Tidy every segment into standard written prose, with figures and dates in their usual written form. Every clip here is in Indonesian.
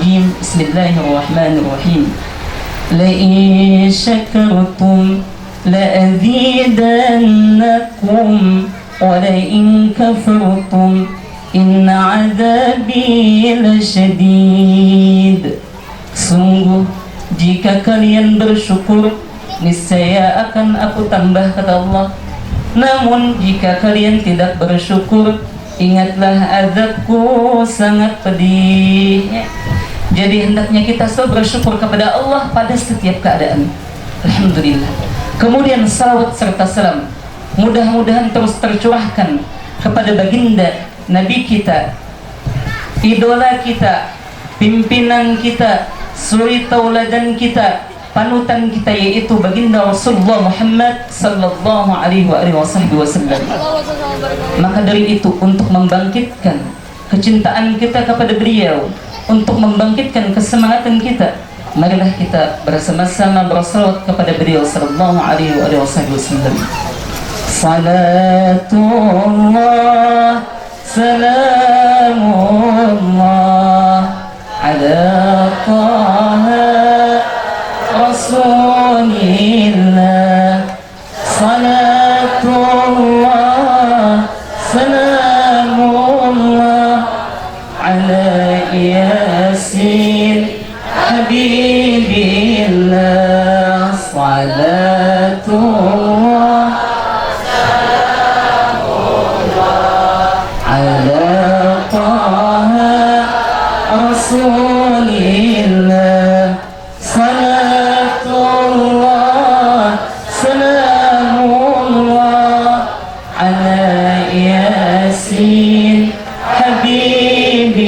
الرجيم. بسم الله الرحمن الرحيم. لئن شكرتم لأزيدنكم ولئن كفرتم إن عذابي لشديد. Sungguh jika kalian bersyukur, niscaya akan aku tambah, kata Allah. Namun jika kalian tidak bersyukur, ingatlah azabku sangat pedih. Jadi hendaknya kita selalu bersyukur kepada Allah pada setiap keadaan. Alhamdulillah. Kemudian salawat serta salam mudah-mudahan terus tercurahkan kepada baginda Nabi kita, idola kita, pimpinan kita, suri tauladan kita, panutan kita, yaitu baginda Rasulullah Muhammad sallallahu alaihi wasallam. Maka dari itu, untuk membangkitkan kecintaan kita kepada beliau, untuk membangkitkan kesemangatan kita, marilah kita bersama-sama bersalawat kepada beliau sallallahu alaihi wasallam. Salatullah salamullah ala taha Rasulillah. Salatullah salamullah ala yasin habibillah. Salatullah salamullah ala taha Rasulillah. Salatullah salamullah ala yasin habibillah.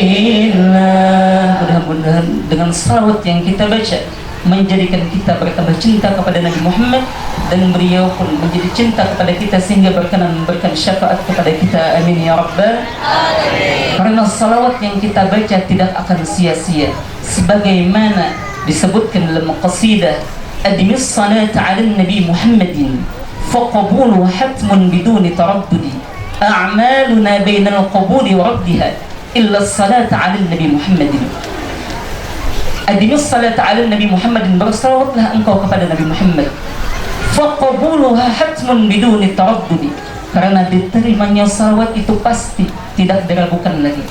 Mudah-mudahan dengan salawat yang kita baca menjadikan kita bertambah cinta kepada Nabi Muhammad, dan beliau pun menjadi cinta kepada kita sehingga berkenan memberikan syafaat kepada kita. Amin ya rabbal alamin. Karena salawat yang kita baca tidak akan sia-sia, sebagaimana disebutkan dalam qasidah admis salata ala nabi Muhammadin faqabulu hatmun biduni taraddudi a'maluna bainal qabuli wa raddiha illa salata ala nabi Muhammadin. Admis salata ala nabi Muhammadin, bersalawatlah engkau kepada Nabi Muhammad. Faqabuluha hatmun biduni taraddudi, karena diterimanya salawat itu pasti, tidak diragukan lagi.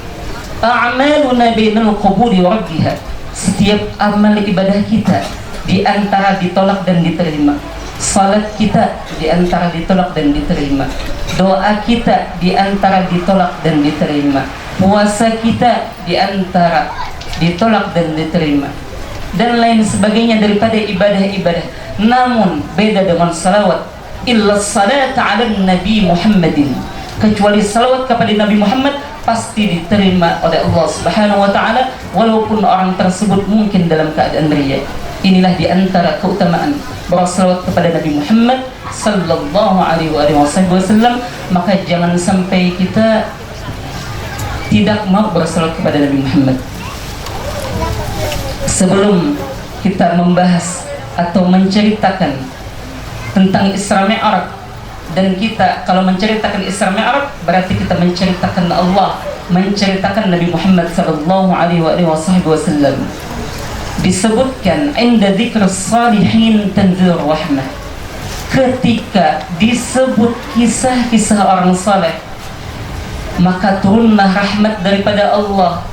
A'maluna bainal qabuli wa raddiha, setiap amal ibadah kita di antara ditolak dan diterima. Salat kita di antara ditolak dan diterima. Doa kita di antara ditolak dan diterima. Puasa kita di antara ditolak dan diterima, dan lain sebagainya daripada ibadah-ibadah. Namun beda dengan salawat. Illa salata ala nabi Muhammadin, kecuali salawat kepada Nabi Muhammad pasti diterima oleh Allah Subhanahu wa taala, walaupun orang tersebut mungkin dalam keadaan riya. Inilah di antara keutamaan bersalawat kepada Nabi Muhammad sallallahu alaihi wasallam. Maka jangan sampai kita tidak mau bersalawat kepada Nabi Muhammad. Sebelum kita membahas atau menceritakan tentang Isra Mi'raj, dan kita kalau menceritakan Isra Mi'raj berarti kita menceritakan Allah, menceritakan Nabi Muhammad sallallahu alaihi wasallam. Disebutkan inda dzikrus salihin tanzilur rahmah, ketika disebut kisah-kisah orang saleh maka turunlah rahmat daripada Allah.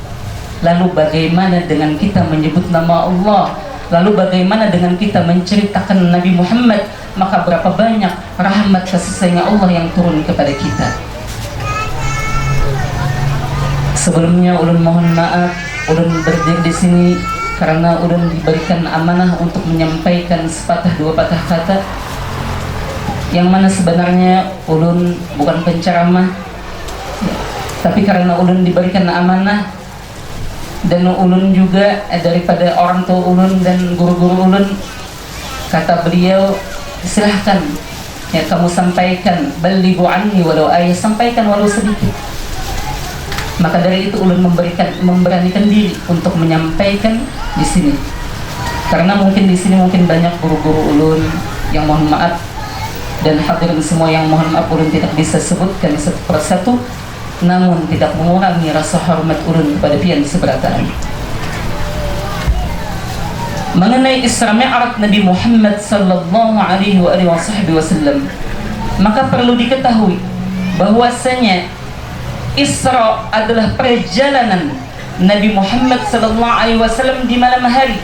Lalu bagaimana dengan kita menyebut nama Allah? Lalu bagaimana dengan kita menceritakan Nabi Muhammad? Maka berapa banyak rahmat kasih sayang Allah yang turun kepada kita. Sebelumnya ulun mohon maaf, ulun berdiri di sini karena ulun diberikan amanah untuk menyampaikan sepatah dua patah kata, yang mana sebenarnya ulun bukan penceramah, tapi karena ulun diberikan amanah dan ulun juga daripada orang tua ulun dan guru-guru ulun, kata beliau, silahkan ya kamu sampaikan, balighu anni walau ayat, sampaikan walau sedikit. Maka dari itu ulun memberanikan diri untuk menyampaikan di sini, karena mungkin di sini mungkin banyak guru-guru ulun yang mohon maaf, dan hadirin semua yang mohon maaf ulun tidak bisa sebutkan satu persatu, namun tidak mengurangi rasa hormat ulun kepada pian seberataan. mengenai Isra Mi'raj Nabi Muhammad sallallahu alaihi wasallam, maka perlu diketahui bahwasanya Isra adalah perjalanan Nabi Muhammad sallallahu alaihi wasallam di malam hari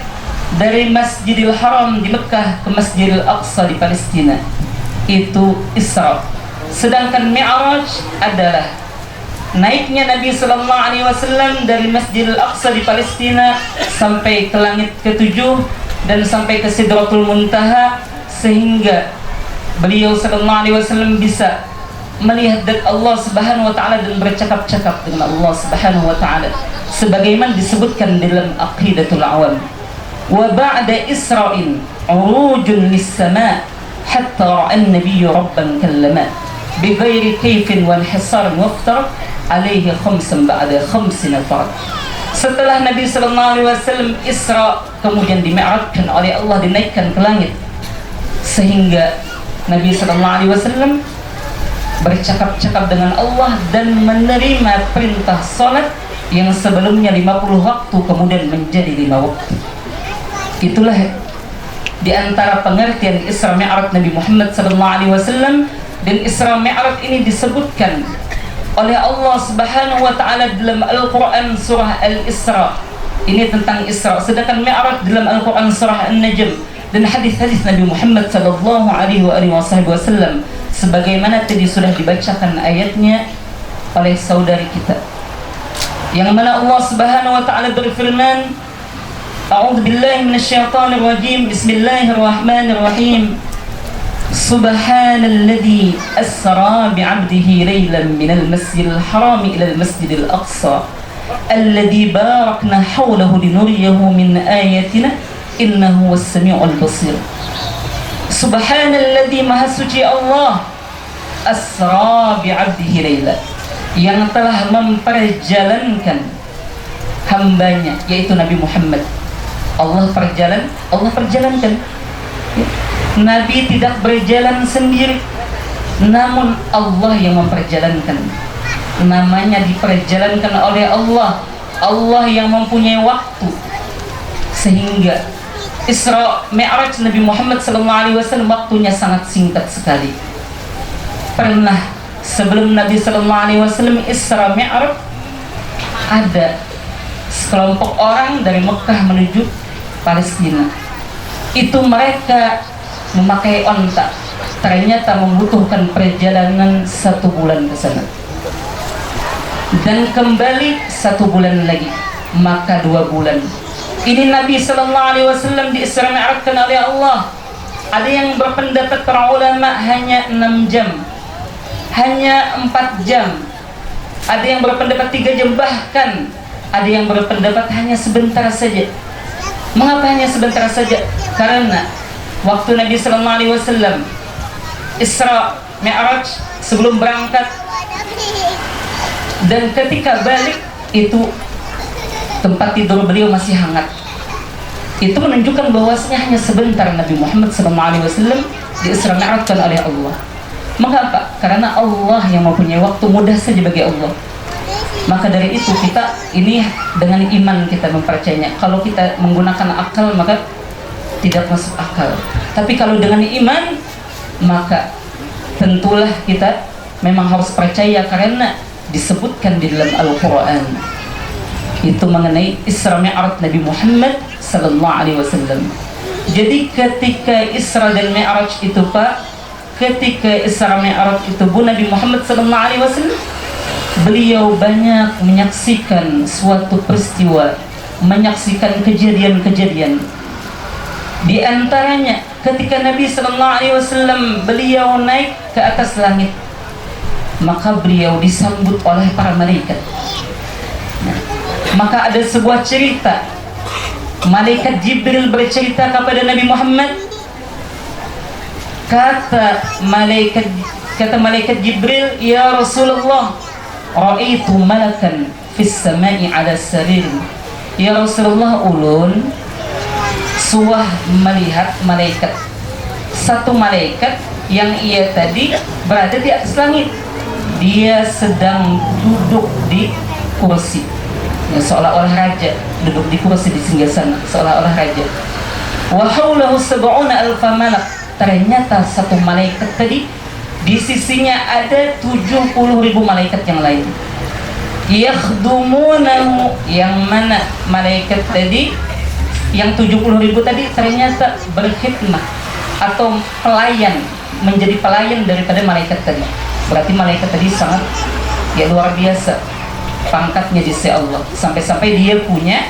dari Masjidil Haram di Mekah ke Masjidil Aqsa di Palestina. Itu Isra. Sedangkan Mi'raj adalah naiknya Nabi sallallahu alaihi wasallam dari Masjidil Aqsa di Palestina sampai ke langit ketujuh dan sampai ke Sidratul Muntaha, sehingga beliau sallallahu alaihi wasallam bisa melihat dari Allah Subhanahu wa taala dan bercakap-cakap dengan Allah Subhanahu wa taala sebagaimana disebutkan dalam Aqidatul Awam. Wa ba'da Isra'in urujun lis-sama' hatta ra'a an-nabiy rabban kallama bighairi kayfin wal hisar waftar alaihi khamsan ba'da khamsin farad. Setelah Nabi sallallahu alaihi wasallam Isra, kemudian dimi'rajkan oleh Allah, dinaikkan ke langit, sehingga Nabi sallallahu alaihi wasallam bercakap-cakap dengan Allah dan menerima perintah salat yang sebelumnya 50 waktu kemudian menjadi 5 waktu. Itulah di antara pengertian Isra Mi'raj Nabi Muhammad sallallahu alaihi wasallam. Dan Isra Mi'raj ini disebutkan oleh Allah Subhanahu wa taala dalam Al-Qur'an surah Al-Isra. Ini tentang Isra. Sedangkan Mi'raj dalam Al-Qur'an surah An-Najm dan hadis-hadis Nabi Muhammad sallallahu alaihi wasallam sebagaimana tadi sudah dibacakan ayatnya oleh saudari kita, yang mana Allah Subhanahu wa taala berfirman, A'udzu billahi minasyaitonir rajim. Bismillahirrahmanirrahim. Subhanalladzi asra bi'abdihi laylan minal masjidil haram ilal masjidil aqsa alladzi barakna hawlahu linuriyahu min ayatina innahu was-sami'ul basir. Subhanalladzi, maha suci Allah, asra bi'abdihi laylan, yang telah memperjalankan hambanya yaitu Nabi Muhammad. Allah perjalankan. Nabi tidak berjalan sendiri, namun Allah yang memperjalankan. Namanya diperjalankan oleh Allah. Allah yang mempunyai waktu, sehingga Isra Mi'raj Nabi Muhammad SAW waktunya sangat singkat sekali. Pernah sebelum Nabi SAW Isra Mi'raj, ada sekelompok orang dari Mekah menuju Palestina. Itu mereka memakai onta, ternyata membutuhkan perjalanan 1 bulan ke sana dan kembali 1 bulan lagi, maka 2 bulan. Ini Nabi sallallahu alaihi wasallam di Isra Mi'rajkan oleh Allah. Ada yang berpendapat para ulama hanya 6 jam, hanya 4 jam. Ada yang berpendapat 3 jam, bahkan ada yang berpendapat hanya sebentar saja. Mengapa hanya sebentar saja? Karena waktu Nabi sallallahu alaihi wasallam Isra Mi'raj, sebelum berangkat dan ketika balik, itu tempat tidur beliau masih hangat. Itu menunjukkan bahwasanya hanya sebentar Nabi Muhammad SAW di Isra Mi'rajkan oleh Allah. Mengapa? Karena Allah yang mempunyai waktu, mudah saja bagi Allah. Maka dari itu kita ini dengan iman kita mempercayainya. Kalau kita menggunakan akal maka tidak masuk akal. Tapi kalau dengan iman maka tentulah kita memang harus percaya, karena disebutkan di dalam Al-Quran itu mengenai Isra Mi'raj Nabi Muhammad sallallahu alaihi wasallam. Jadi ketika Isra dan Mi'raj itu Pak, ketika Isra Mi'raj itu Bu, Nabi Muhammad sallallahu alaihi wasallam beliau banyak menyaksikan suatu peristiwa, menyaksikan kejadian-kejadian. Di antaranya ketika Nabi sallallahu alaihi wasallam beliau naik ke atas langit, maka beliau disambut oleh para malaikat. Maka ada sebuah cerita, malaikat Jibril bercerita kepada Nabi Muhammad. Kata malaikat Jibril, "Ya Rasulullah, ra'aitu malakan fis sama'i 'ala sarir." Ya Rasulullah, ulun suah melihat malaikat, satu malaikat yang ia tadi berada di atas langit. Dia sedang duduk di kursi, ya, seolah-olah raja, duduk di kursi di singgasana seolah-olah raja. wa haulahu sab'una alfa malak. Ternyata satu malaikat tadi di sisinya ada 70.000 malaikat yang lain. Yakhdumunahu, yang mana malaikat tadi yang 70.000 tadi ternyata berkhidmah atau pelayan, menjadi pelayan daripada malaikat tadi. Berarti malaikat tadi sangat luar biasa pangkatnya di sisi Allah, sampai-sampai dia punya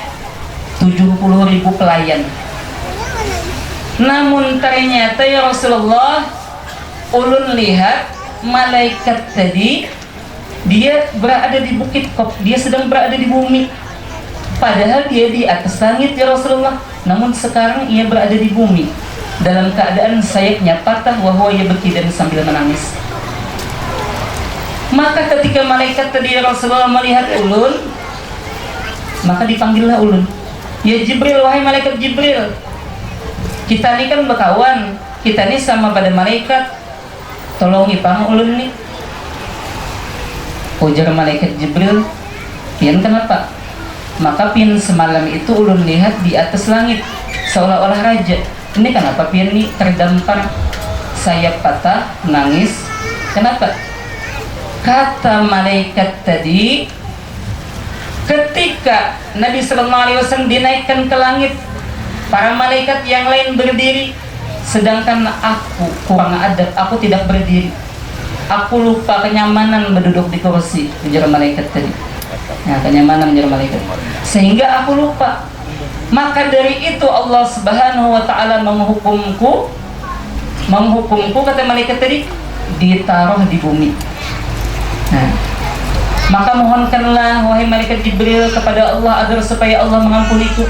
70.000 pelayan. Namun ternyata ya Rasulullah, ulun lihat malaikat tadi dia berada di bukit Qaf, dia sedang berada di bumi, padahal dia di atas langit ya Rasulullah. Namun sekarang ia berada di bumi dalam keadaan sayapnya patah, wahwa yabki, dan sambil menangis. Maka ketika malaikat tadi ya Rasulullah melihat ulun, maka dipanggillah ulun, ya Jibril, wahai malaikat Jibril, kita ini kan berkawan, kita ini sama pada malaikat, tolong ipang ulun nih. Ujar malaikat Jibril, pian kenapa? Maka pian semalam itu ulun lihat di atas langit seolah-olah raja. Ini kenapa pian nih terdampar, sayap patah, nangis? Kenapa? Kata malaikat tadi, ketika Nabi SAW dinaikkan ke langit, para malaikat yang lain berdiri, sedangkan aku kurang adab, aku tidak berdiri. Aku lupa kenyamanan berduduk di kursi, ujar malaikat tadi. Nah, kenyamanan ujar malaikat, sehingga aku lupa. Maka dari itu Allah Subhanahu wa Ta'ala menghukumku, kata malaikat tadi, ditaruh di bumi. Nah, maka mohonkanlah wahai malaikat Jibril kepada Allah agar supaya Allah mengampuniku.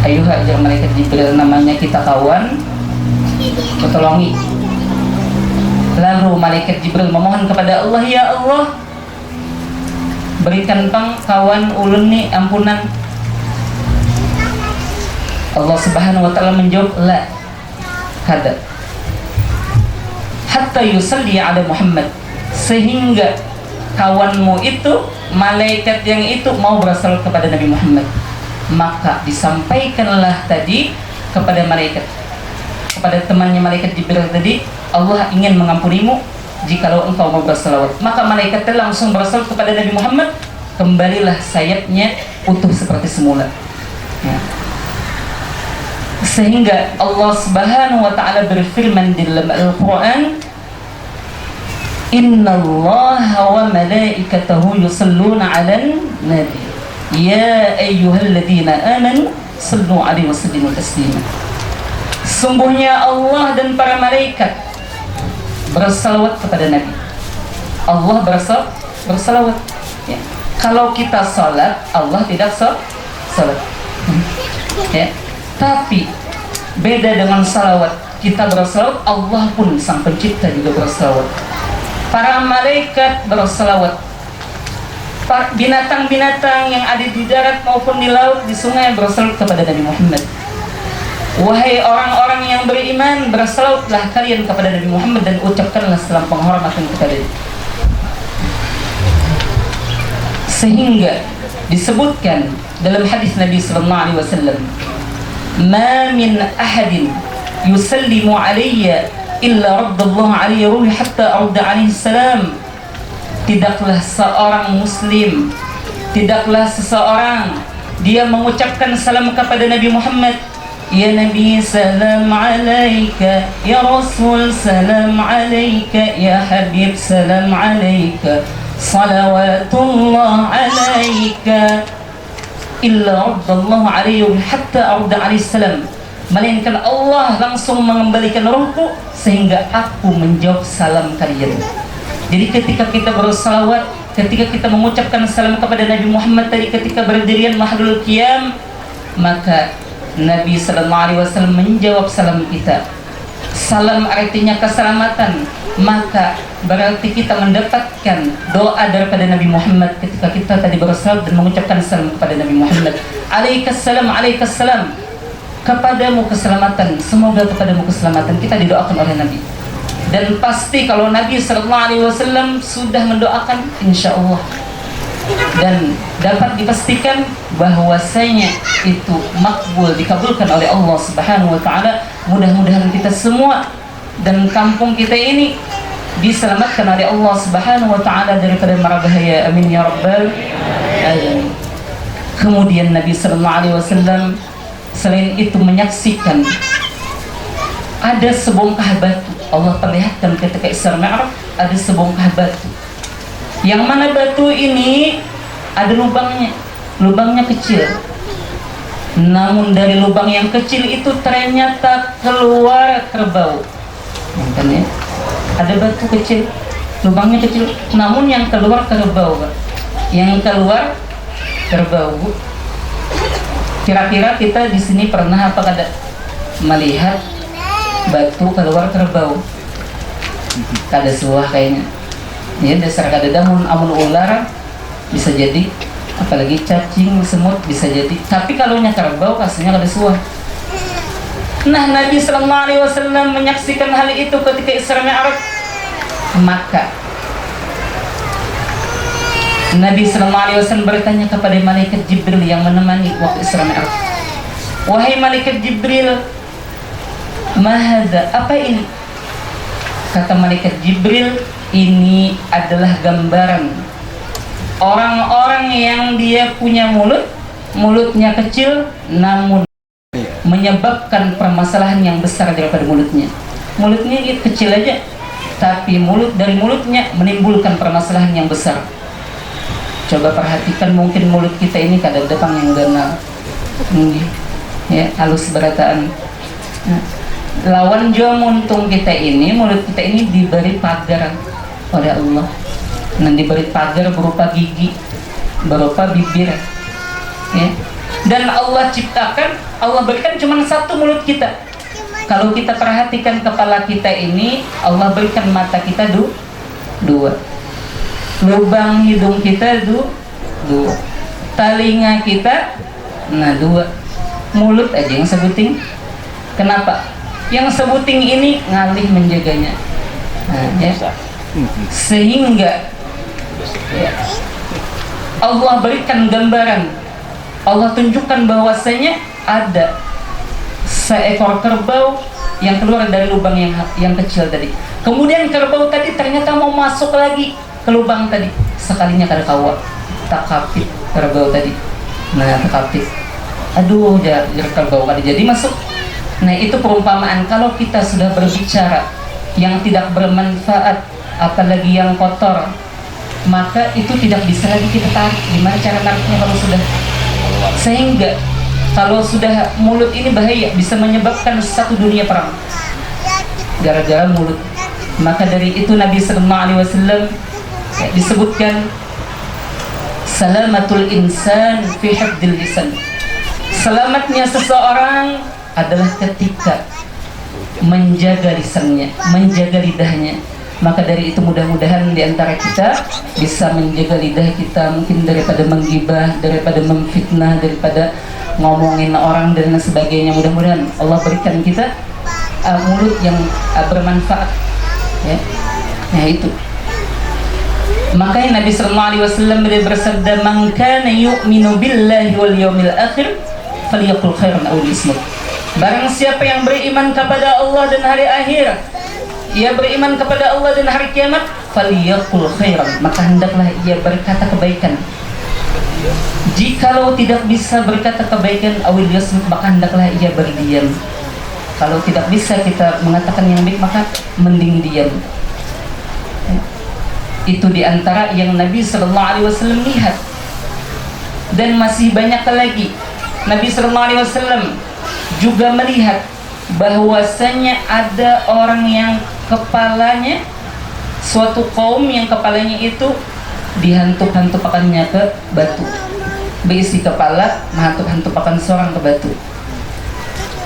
Ayo ajar malaikat Jibril, namanya kita kawan, tolongi. Lalu malaikat Jibril memohon kepada Allah, ya Allah, berikan pang kawan ulun nih ampunan. Allah Subhanahu wa Ta'ala menjawab, la kada hatta yusalli ala Muhammad, sehingga kawanmu itu, malaikat yang itu mau berasal kepada Nabi Muhammad. Maka disampaikanlah tadi kepada malaikat, kepada temannya malaikat Jibril tadi, Allah ingin mengampunimu jikalau engkau mau bersalawat. Maka malaikat langsung berasal kepada Nabi Muhammad, kembalilah sayapnya utuh seperti semula. Ya. Sehingga Allah Subhanahu wa Ta'ala berfirman di dalam Al-Quran, innallaha wa malaikatahu yusalluna 'alan nabi ya ayyuhalladzina amanu sallu 'alaihi wa sallimu taslima. Sungguhnya Allah dan para malaikat bersalawat kepada Nabi. Allah bersalawat. Ya. Kalau kita salat, Allah tidak salat. Ya. Tapi beda dengan salawat. Kita bersalawat, Allah pun sang pencipta juga bersalawat. Para malaikat bersalawat. Binatang-binatang yang ada di darat maupun di laut, di sungai bersalawat kepada Nabi Muhammad. Wahai orang-orang yang beriman, bersalawatlah kalian kepada Nabi Muhammad dan ucapkanlah salam penghormatan kepada dia. Sehingga disebutkan dalam hadis Nabi sallallahu alaihi wasallam, ma min ahadin yusallimu alayya illa raddallahu alayhi ruhi hatta arda alaihi salam. Tidaklah seorang muslim, tidaklah seseorang dia mengucapkan salam kepada Nabi Muhammad, ya Nabi salam alaika, ya Rasul salam alaika, ya Habib salam alaika, salawatullah alaika, illa raddallahu alaihi hatta arda alaihi salam, melainkan Allah langsung mengembalikan rohku sehingga aku menjawab salam kalian. Jadi ketika kita bersalawat, ketika kita mengucapkan salam kepada Nabi Muhammad tadi ketika berdirian mahlul qiyam, maka Nabi sallallahu alaihi wasallam menjawab salam kita. Salam artinya keselamatan, maka berarti kita mendapatkan doa daripada Nabi Muhammad ketika kita tadi bersalawat dan mengucapkan salam kepada Nabi Muhammad. Alaikassalam, alaikassalam, kepadamu keselamatan, semoga kepadamu keselamatan. Kita didoakan oleh Nabi. Dan pasti kalau Nabi sallallahu alaihi wasallam sudah mendoakan, insya Allah dan dapat dipastikan bahwasanya itu makbul, dikabulkan oleh Allah Subhanahu wa taala. Mudah-mudahan kita semua dan kampung kita ini diselamatkan oleh Allah Subhanahu wa taala daripada mara bahaya. Amin ya rabbal alamin. Kemudian Nabi sallallahu alaihi wasallam selain itu menyaksikan ada sebongkah batu. Allah perlihatkan ketika Isra Mi'raj ada sebongkah batu, yang mana batu ini ada lubangnya kecil. Namun dari lubang yang kecil itu ternyata keluar kerbau. Ya? Ada batu kecil, lubangnya kecil, namun yang keluar kerbau, yang keluar kerbau. Kira-kira kita di sini pernah apa kada melihat batu keluar kerbau? Kada suah kayaknya. Ya dasar kada damun amun ular bisa jadi, apalagi cacing, semut bisa jadi. Tapi kalau nya kerbau pastinya kada suah. Nah, Nabi sallallahu alaihi wasallam menyaksikan hal itu ketika Isra Mi'raj. Maka Nabi sallallahu alaihi wasallam bertanya kepada malaikat Jibril yang menemani waktu Isra Mi'raj, "Wahai malaikat Jibril, ma hadza? Apa ini?" Kata malaikat Jibril, "Ini adalah gambaran orang-orang yang dia punya mulutnya kecil namun menyebabkan permasalahan yang besar daripada mulutnya. Mulutnya kecil aja, tapi dari mulutnya menimbulkan permasalahan yang besar." Coba perhatikan, mungkin mulut kita ini kadang-kadang yang ganal, ya, halus berataan. Nah, lawan jua muntung kita ini, mulut kita ini diberi pagar oleh Allah. Nah, diberi pagar berupa gigi, berupa bibir, ya. Dan Allah ciptakan, Allah berikan cuma satu mulut kita. Kalau kita perhatikan kepala kita ini, Allah berikan mata kita dua, lubang hidung kita dua, telinga kita dua, mulut aja yang sebuting. Kenapa? Yang sebuting ini ngalih menjaganya, ya. Sehingga ya, Allah berikan gambaran, Allah tunjukkan bahwasanya ada seekor kerbau yang keluar dari lubang yang kecil tadi. Kemudian kerbau tadi ternyata mau masuk lagi ke lubang tadi. Sekalinya kada kawa, tak kapit kerbau tadi. Nah, tak kapit. Aduh, kerbau kada jadi masuk. Nah, itu perumpamaan kalau kita sudah berbicara yang tidak bermanfaat, apalagi yang kotor, maka itu tidak bisa lagi kita tarik. Gimana cara tariknya kalau sudah? Sehingga kalau sudah mulut ini bahaya, bisa menyebabkan satu dunia perang gara-gara mulut. Maka dari itu Nabi sallallahu alaihi wasallam disebutkan salamatul insan fi hifdzil lisan. Selamatnya seseorang adalah ketika menjaga lisannya, menjaga lidahnya. Maka dari itu mudah-mudahan di antara kita bisa menjaga lidah kita, mungkin daripada menggibah, daripada memfitnah, daripada ngomongin orang dan sebagainya. Mudah-mudahan Allah berikan kita mulut yang bermanfaat, ya. Nah, itu. Makanya Nabi sallallahu alaihi wasallam bersabda, "Man kana yu'minu billahi wal yawmil akhir falyaqul khairan aw liyasmut." Barang siapa yang beriman kepada Allah dan hari akhir, ia beriman kepada Allah dan hari kiamat, falyaqul khairan, maka hendaklah ia berkata kebaikan. Jikalau tidak bisa berkata kebaikan, awil yasmut, maka hendaklah ia berdiam. Kalau tidak bisa kita mengatakan yang baik, maka mending diam. Itu diantara yang Nabi sallallahu alaihi wasallam lihat. Dan masih banyak lagi. Nabi sallallahu alaihi wasallam juga melihat bahwasanya ada orang yang kepalanya, suatu kaum yang kepalanya itu dihantuk-hantupakannya ke batu, berisi kepala menghantuk-hantupakan seorang ke batu.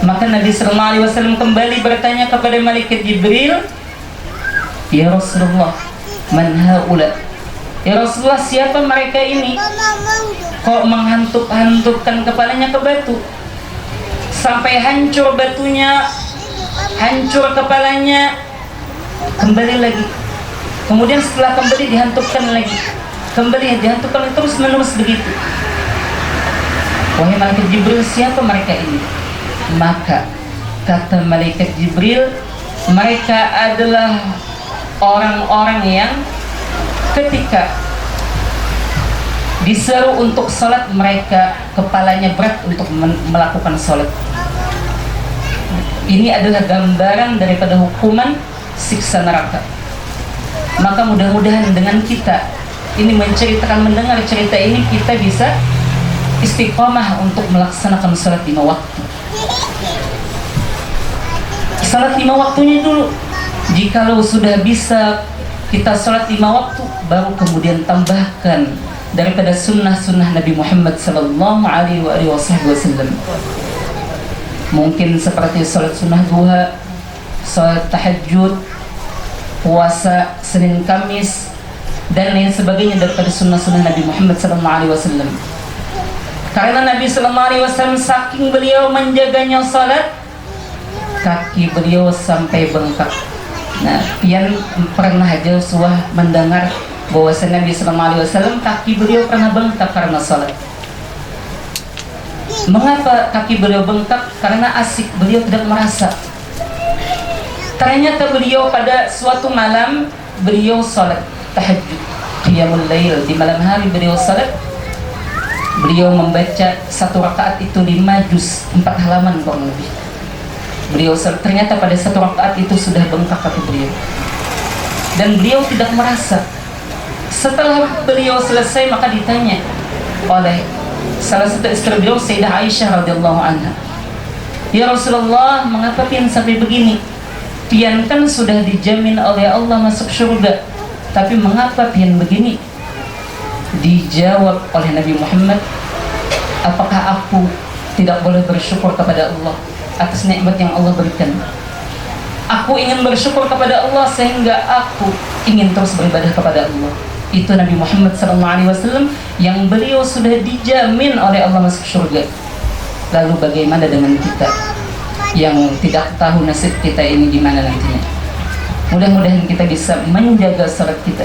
Maka Nabi sallallahu alaihi wasallam kembali bertanya kepada malaikat Jibril, "Ya Rasulullah, man haula?" Ya Rasulullah, siapa mereka ini? Kok menghantuk-hantukkan kepalanya ke batu sampai hancur batunya, hancur kepalanya, kembali lagi. Kemudian setelah kembali dihantukkan lagi. kembali dihantukan terus menerus begitu. Wahai malaikat Jibril, siapa mereka ini? Maka kata malaikat Jibril, mereka adalah orang-orang yang ketika diseru untuk sholat, mereka kepalanya berat untuk melakukan sholat. Ini adalah gambaran daripada hukuman siksa neraka. Maka mudah-mudahan dengan kita ini mendengar cerita ini, kita bisa istiqomah untuk melaksanakan sholat 5 waktu. Sholat 5 waktunya dulu. Jikalau sudah bisa kita sholat 5 waktu, baru kemudian tambahkan daripada sunnah-sunnah Nabi Muhammad sallallahu alaihi wasallam. Mungkin seperti sholat sunnah duha, sholat tahajud, puasa Senin Kamis, dan lain sebagainya daripada sunnah-sunnah Nabi Muhammad sallallahu alaihi wasallam. Karena Nabi sallallahu alaihi wasallam saking beliau menjaganya salat, kaki beliau sampai bengkak. Nah, pian pernah aja suah mendengar bahwa Nabi sallallahu alaihi wasallam kaki beliau pernah bengkak karena salat. Mengapa kaki beliau bengkak? Karena asik beliau tidak merasa. Ternyata beliau pada suatu malam beliau salat tahajud, qiyamul lail, di malam hari beliau salat. Beliau membaca 1 rakaat itu 5 juz, 4 halaman kurang lebih. Beliau ternyata pada 1 rakaat itu sudah bengkak kaki beliau. Dan beliau tidak merasa. Setelah beliau selesai, maka ditanya oleh salah satu istri beliau, Sayyidah Aisyah radhiyallahu anha, "Ya Rasulullah, mengapa pian sampai begini? Pian kan sudah dijamin oleh Allah masuk surga, tapi mengapa pian begini?" Dijawab oleh Nabi Muhammad, "Apakah aku tidak boleh bersyukur kepada Allah atas nikmat yang Allah berikan? Aku ingin bersyukur kepada Allah sehingga aku ingin terus beribadah kepada Allah." Itu Nabi Muhammad SAW yang beliau sudah dijamin oleh Allah masuk surga. Lalu bagaimana dengan kita yang tidak tahu nasib kita ini gimana nantinya? Mudah-mudahan kita bisa menjaga salat kita.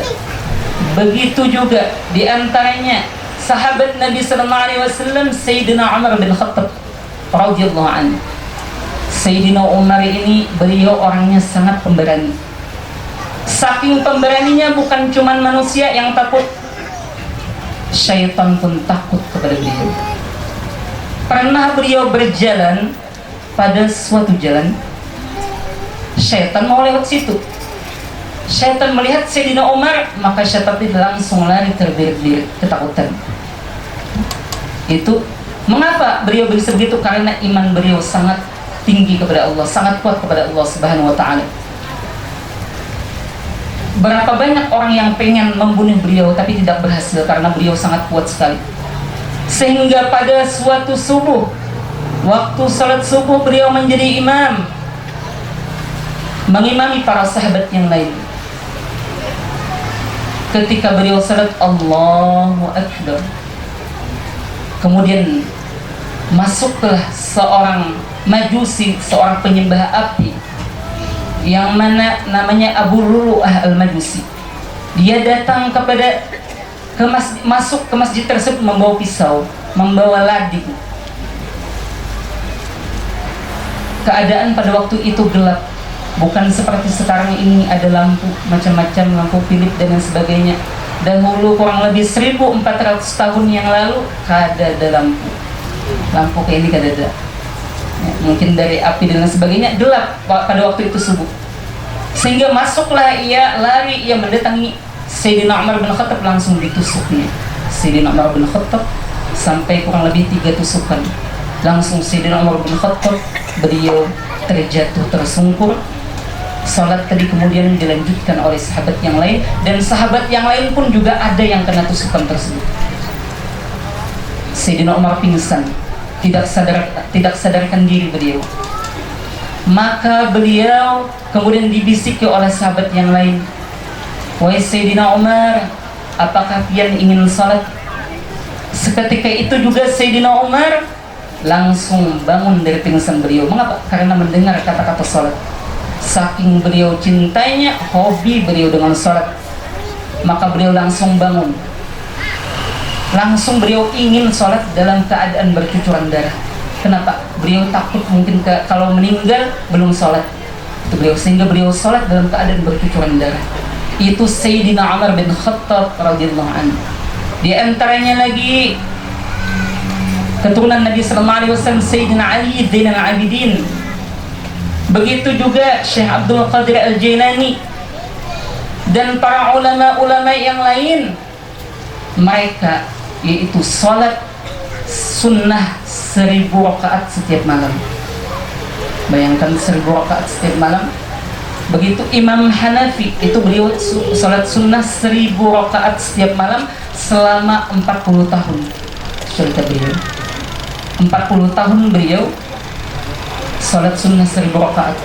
Begitu juga diantaranya sahabat Nabi SAW, Sayyidina Umar bin Khattab radhiyallahu anhu. Sayyidina Umar ini beliau orangnya sangat pemberani. Saking pemberaninya, bukan cuma manusia yang takut, syaitan pun takut kepada beliau. Pernah beliau berjalan pada suatu jalan, syaitan mau lewat situ. Syaitan melihat Sayyidina Umar, maka syaitan itu langsung lari terbirit-birit ketakutan. Itu mengapa beliau bisa begitu? Karena iman beliau sangat tinggi kepada Allah, sangat kuat kepada Allah Subhanahu wa taala. Berapa banyak orang yang pengen membunuh beliau tapi tidak berhasil karena beliau sangat kuat sekali. Sehingga pada suatu subuh, waktu salat subuh, beliau menjadi imam, mengimami para sahabat yang lain. Ketika beliau salat, Allahu Akbar, kemudian masuklah seorang majusi, seorang penyembah api yang mana namanya Abu Lulu'ah al-Majusi. Dia datang masuk ke masjid tersebut membawa pisau, membawa ladi. Keadaan pada waktu itu gelap, bukan seperti sekarang ini ada lampu macam-macam, lampu Philip dan lain sebagainya. Dahulu kurang lebih 1400 tahun yang lalu kada ada lampu kayak ini kada ada. Mungkin dari api dan lain sebagainya, gelap pada waktu itu subuh. Sehingga masuklah ia, lari ia mendatangi Sayyidina Umar bin Khattab, langsung ditusuknya Sayyidina Umar bin Khattab sampai kurang lebih 3 tusukan. Langsung Sayyidina Umar bin Khattab beliau terjatuh tersungkur. Salat tadi kemudian dilanjutkan oleh sahabat yang lain, dan sahabat yang lain pun juga ada yang kena tusukan tersebut. Sayyidina Umar pingsan, tidak sadarkan diri beliau. Maka beliau kemudian dibisiki oleh sahabat yang lain, "Wahai Sayyidina Umar, apakah pian ingin salat?" Seketika itu juga Sayyidina Umar langsung bangun dari pingsan beliau. Mengapa? Karena mendengar kata-kata salat. Saking beliau cintanya, hobi beliau dengan salat, maka beliau langsung bangun. langsung beliau ingin sholat dalam keadaan bercucuran darah. Kenapa? Beliau takut mungkin kalau meninggal belum sholat. Itu beliau, sehingga beliau sholat dalam keadaan bercucuran darah. Itu Sayyidina Umar bin Khattab radhiyallahu anhu. Di antaranya lagi keturunan Nabi sallallahu alaihi wasallam Sayyidina Ali Zainal Abidin. Begitu juga Syekh Abdul Qadir Al-Jailani dan para ulama-ulama yang lain. Mereka yaitu salat sunnah 1000 rakaat setiap malam. Bayangkan 1000 rakaat setiap malam. Begitu Imam Hanafi, itu beliau salat sunnah 1000 rakaat setiap malam selama 40 tahun. Cerita beliau 40 tahun beliau salat sunnah 1000 rakaat,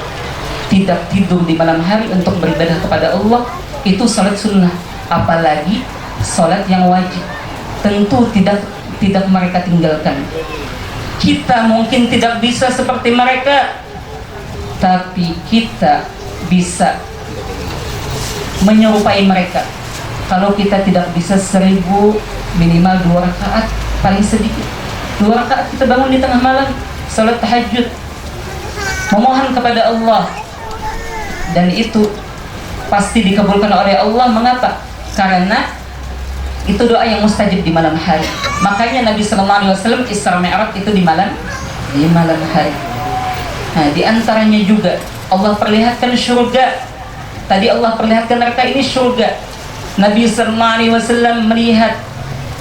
tidak tidur di malam hari untuk beribadah kepada Allah. Itu salat sunnah. Apalagi salat yang wajib, tentu tidak mereka tinggalkan. Kita mungkin tidak bisa seperti mereka, tapi kita bisa menyerupai mereka. Kalau kita tidak bisa 1000, minimal 2 rakaat, paling sedikit 2 rakaat kita bangun di tengah malam, salat tahajud, memohon kepada Allah, dan itu pasti dikabulkan oleh Allah. Mengapa? Karena itu doa yang mustajab di malam hari. Makanya Nabi sallallahu alaihi wasallam Isra Mi'raj itu di malam hari. Nah, di antaranya juga Allah perlihatkan surga. Tadi Allah perlihatkan mereka ini surga. Nabi sallallahu alaihi wasallam melihat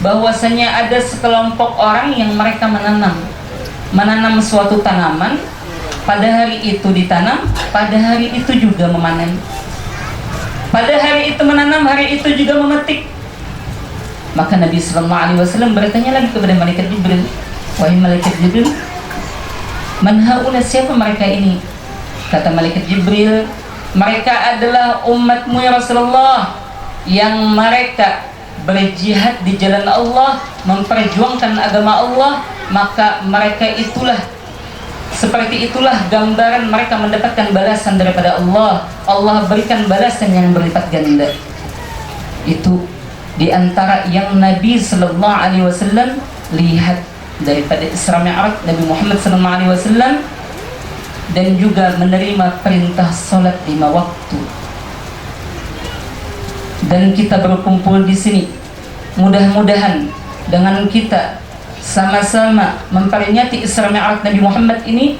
bahwasanya ada sekelompok orang yang mereka menanam suatu tanaman. Pada hari itu ditanam, pada hari itu juga memanen. Pada hari itu menanam, hari itu juga memetik. Maka Nabi sallallahu alaihi wasallam bertanya lagi kepada malaikat Jibril, "Wahai malaikat Jibril, man haula, siapa mereka ini?" Kata malaikat Jibril, "Mereka adalah umatmu ya Rasulullah, yang mereka berjihad di jalan Allah, memperjuangkan agama Allah. Maka mereka itulah, seperti itulah gambaran mereka mendapatkan balasan daripada Allah. Allah berikan balasan yang berlipat ganda." Itu di antara yang Nabi sallallahu alaihi wasallam lihat daripada Isra Mi'raj Nabi Muhammad sallallahu alaihi wasallam, dan juga menerima perintah salat 5 waktu. Dan kita berkumpul di sini, mudah-mudahan dengan kita sama-sama memperingati Isra Mi'raj Nabi Muhammad ini,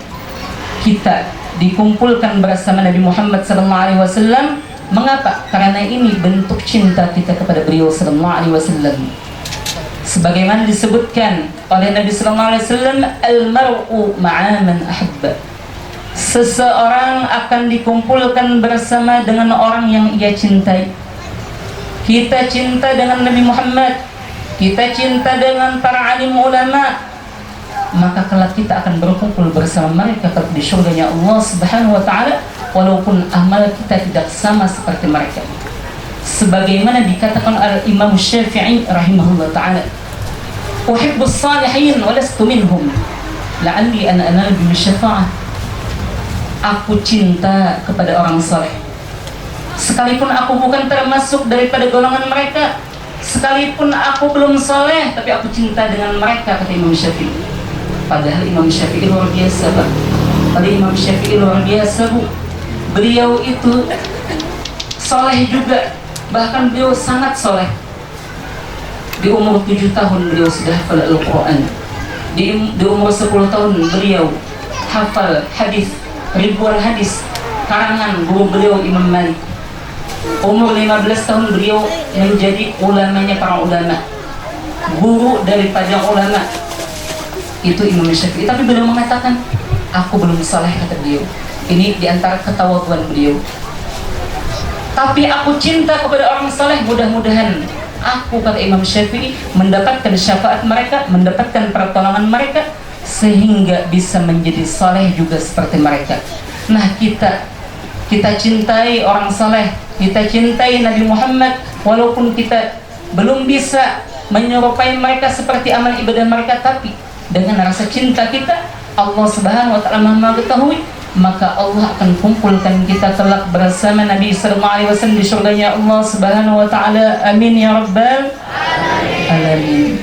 kita dikumpulkan bersama Nabi Muhammad sallallahu alaihi wasallam. Mengapa? Karena ini bentuk cinta kita kepada beliau sallallahu alaihi wasallam. Sebagaimana disebutkan oleh Nabi sallallahu alaihi wasallam, al-mar'u ma'a man ahabba. Seseorang akan dikumpulkan bersama dengan orang yang ia cintai. Kita cinta dengan Nabi Muhammad, kita cinta dengan para alim ulama, maka kelak kita akan berkumpul bersama mereka di syurganya Allah Subhanahu wa taala, walaupun amal kita tidak sama seperti mereka. Sebagaimana dikatakan oleh Imam Syafi'i rahimahullah taala, "Uhibbus salihin wa lastu minhum, la'alli ana anal bi syafa'ah." Aku cinta kepada orang saleh, sekalipun aku bukan termasuk daripada golongan mereka, sekalipun aku belum saleh, tapi aku cinta dengan mereka, kata Imam Syafi'i. Padahal Imam Syafi'i luar biasa, Pak. Padahal Imam Syafi'i luar biasa, Bu. Beliau itu saleh juga, bahkan beliau sangat saleh. Di umur 7 tahun beliau sudah hafal Al-Quran. Di umur 10 tahun beliau hafal hadis, ribuan hadis karangan guru beliau Imam Malik. Umur 15 tahun beliau menjadi ulamanya para ulama, guru daripada ulama. Itu Imam Syafi'i. Tapi beliau mengatakan, aku belum saleh, kata beliau. Ini diantara ketawaduan beliau. Tapi aku cinta kepada orang saleh, mudah-mudahan aku, kata Imam Syafi'i, mendapatkan syafaat mereka, mendapatkan pertolongan mereka, sehingga bisa menjadi saleh juga seperti mereka. Nah, kita cintai orang saleh, kita cintai Nabi Muhammad, walaupun kita belum bisa menyerupai mereka seperti amal ibadah mereka, tapi dengan rasa cinta kita, Allah Subhanahu wa taala Maha mengetahui, maka Allah akan kumpulkan kita kelak bersama Nabi sallallahu alaihi wasallam di surganya Allah Subhanahu wa taala. Amin ya rabbal alamin.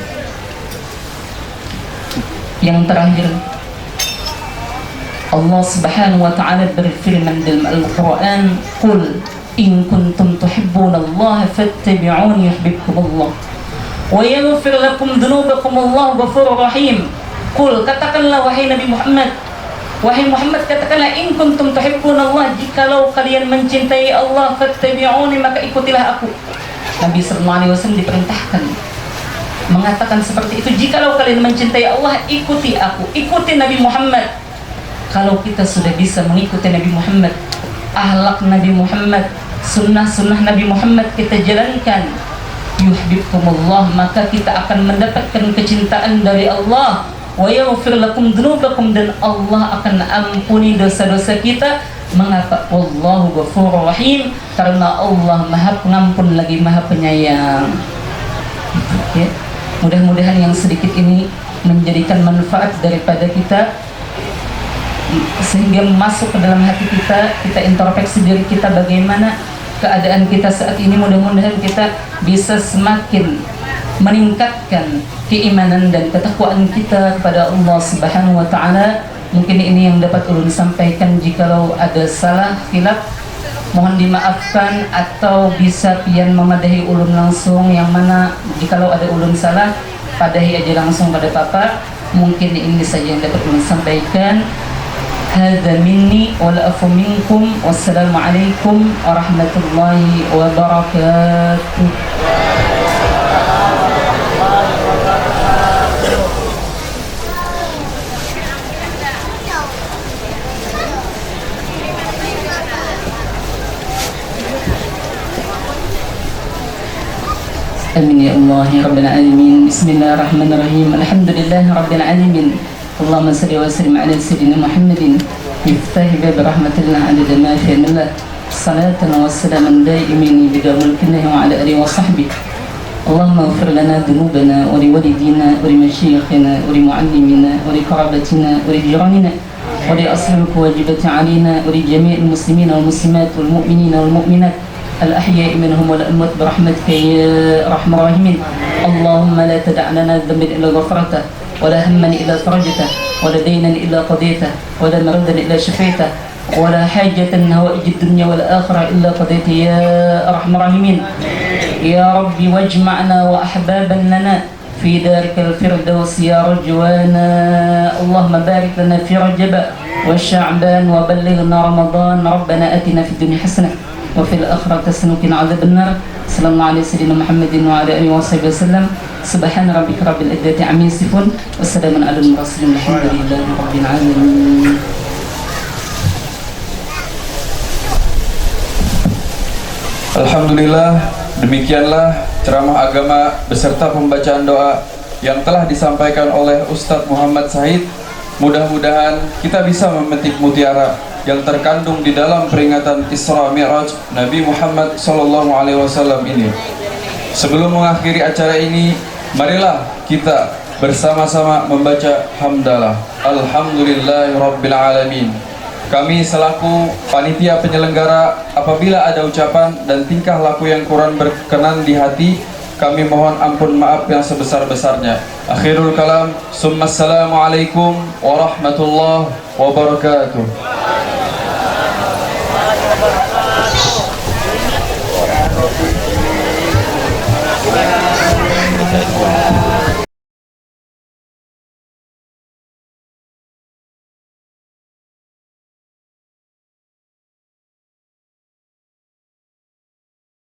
Yang terakhir, Allah Subhanahu wa taala berfirman dalam Al-Qur'an, "Qul in kuntum tuhibbunallaha fattabi'uni yuhibbukumullah wa yaghfir lakum dzunubakum wallahu ghafurur rahim." Qul, katakanlah wahai Nabi Muhammad, wahai Muhammad katakanlah, in kuntum tuhibbunallah, jikalau kalian mencintai Allah, fattabi'uni, maka ikutilah aku. Nabi sallallahu alaihi wasallam diperintahkan mengatakan seperti itu, jikalau kalian mencintai Allah, ikuti aku, ikuti Nabi Muhammad. Kalau kita sudah bisa mengikuti Nabi Muhammad, akhlak Nabi Muhammad, sunnah-sunnah Nabi Muhammad kita jalankan, yuhibbukumullah, maka kita akan mendapatkan kecintaan dari Allah. Wa yaghfir lakum dzunubakum, dan Allah akan ampuni dosa-dosa kita. Mengapa? Wallahu ghafurur rahim, karena Allah Maha Pengampun lagi Maha Penyayang. Ya. Mudah-mudahan yang sedikit ini menjadikan manfaat daripada kita, sehingga masuk ke dalam hati kita, kita introspeksi diri kita bagaimana keadaan kita saat ini. Mudah-mudahan kita bisa semakin meningkatkan keimanan dan ketakwaan kita kepada Allah Subhanahu wa taala. Mungkin ini yang dapat ulun sampaikan. Jikalau ada salah khilaf, mohon dimaafkan, atau bisa pian memadahi ulun langsung, yang mana jikalau ada ulun salah, padahi aja langsung pada Papa. Mungkin ini saja yang dapat ulun sampaikan. Hadza minni wal afu minkum, wassalamualaikum warahmatullahi wabarakatuh. Amin ya Allah ya Rabbil Alamin. Bismillahirrahmanirrahim. Alhamdulillahi Rabbil Alamin. Allahumma salli wa sallim ala sayyidina Muhammadin miftahi bab rahmatillah adada ma fi ilmillah, salatan wa salaman daimin bidawmil kinnah wa ala alihi wa sahbihi. Allahumma ighfir lana dhunubana wa li walidina wa li masyayikhina wa li muallimina wa li qarabatina wa li jiranina wa li ashabil wajibati alaina wa li jami'il muslimina wal muslimat wal mu'minina wal mu'minat الأحياء منهم والأموات برحمتك يا أرحم الراحمين. اللهم لا تدع لنا ذنبا إلا غفرته، ولا هما إلا فرجته، ولا دينا إلا قضيته، ولا مردا إلا شفيته، ولا حاجة من هوائج الدنيا والآخرة إلا قضيته يا أرحم الراحمين. يا ربي واجمعنا وأحبابا لنا في دارك الفردوس يا رجوانا. اللهم بارك لنا في رجب والشعبان وبلغنا رمضان. ربنا آتنا في الدنيا حسنة وفي الآخرة حسنة وقنا عذاب النار. صلى الله على سيدنا محمد وعلى آله وصحبه وسلم. سبحان ربك رب العزة عما يصفون وسلام على المرسلين الحمد لله رب العالمين. Alhamdulillah, demikianlah ceramah agama beserta pembacaan doa yang telah disampaikan oleh Ustadz Muhammad Said. Mudah-mudahan kita bisa memetik mutiara yang terkandung di dalam peringatan Isra Mi'raj Nabi Muhammad SAW ini. Sebelum mengakhiri acara ini, marilah kita bersama-sama membaca hamdalah. Alhamdulillahirabbil alamin. Kami selaku panitia penyelenggara, apabila ada ucapan dan tingkah laku yang kurang berkenan di hati, kami mohon ampun maaf yang sebesar-besarnya. Akhirul kalam, assalamualaikum warahmatullahi wabarakatuh.